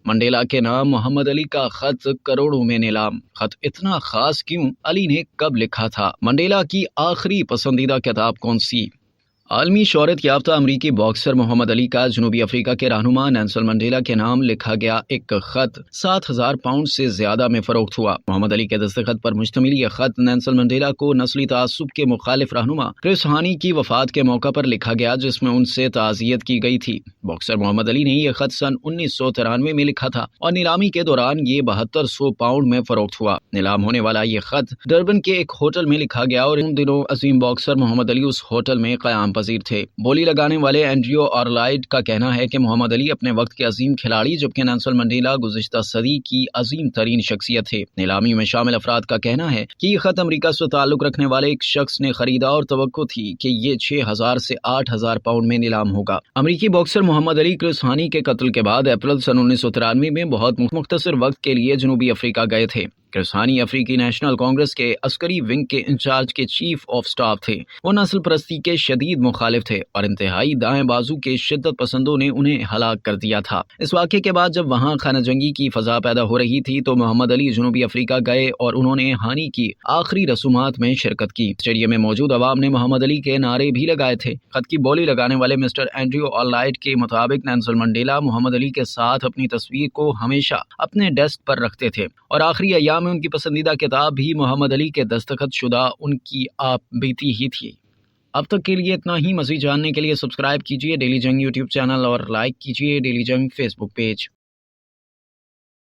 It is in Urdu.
منڈیلا کے نام محمد علی کا خط کروڑوں میں نیلام۔ خط اتنا خاص کیوں؟ علی نے کب لکھا تھا؟ منڈیلا کی آخری پسندیدہ کتاب کون سی؟ عالمی شہرت یافتہ امریکی باکسر محمد علی کا جنوبی افریقہ کے رہنما نیلسن منڈیلا کے نام لکھا گیا ایک خط 7,000 پاؤنڈ سے زیادہ میں فروخت ہوا۔ محمد علی کے دستخط پر مشتمل یہ خط نیلسن منڈیلا کو نسلی تعصب کے مخالف رہنما کرس ہانی کی وفات کے موقع پر لکھا گیا، جس میں ان سے تعزیت کی گئی تھی۔ باکسر محمد علی نے یہ خط سن 1993 میں لکھا تھا اور نیلامی کے دوران یہ 7200 پاؤنڈ میں فروخت ہوا۔ نیلام ہونے والا یہ خط ڈربن کے ایک ہوٹل میں لکھا گیا اور ان دنوں عظیم باکسر محمد علی اس ہوٹل میں قیام پذیر تھے۔ بولی لگانے والے اینڈریو آرلائڈ کا کہنا ہے کہ محمد علی اپنے وقت کے عظیم کھلاڑی جبکہ نیلسن منڈیلا گزشتہ صدی کی عظیم ترین شخصیت تھے۔ نیلامی میں شامل افراد کا کہنا ہے کہ یہ خط امریکہ سے تعلق رکھنے والے ایک شخص نے خریدا اور توقع تھی کہ یہ 6,000 سے 8,000 پاؤنڈ میں نیلام ہوگا۔ امریکی باکسر محمد علی کرس ہانی کے قتل کے بعد اپریل سن 1993 میں بہت مختصر وقت کے لیے جنوبی افریقہ گئے تھے۔ کرس ہانی افریقی نیشنل کانگریس کے عسکری ونگ کے انچارج کے چیف آف سٹاف تھے۔ وہ نسل پرستی کے شدید مخالف تھے اور انتہائی دائیں بازو کے شدت پسندوں نے انہیں ہلاک کر دیا تھا۔ اس واقعے کے بعد جب وہاں خانہ جنگی کی فضا پیدا ہو رہی تھی تو محمد علی جنوبی افریقہ گئے اور انہوں نے ہانی کی آخری رسومات میں شرکت کی۔ اسٹیڈیم میں موجود عوام نے محمد علی کے نعرے بھی لگائے تھے۔ خط کی بولی لگانے والے مسٹر اینڈریو آرلائڈ کے مطابق نیلسن منڈیلا محمد علی کے ساتھ اپنی تصویر کو ہمیشہ اپنے ڈیسک پر رکھتے تھے اور آخری ایام میں ان کی پسندیدہ کتاب بھی محمد علی کے دستخط شدہ ان کی آپ بیتی ہی تھی۔ اب تک کے لیے اتنا ہی۔ مزید جاننے کے لیے سبسکرائب کیجیے ڈیلی جنگ یوٹیوب چینل اور لائک کیجیے ڈیلی جنگ فیس بک پیج۔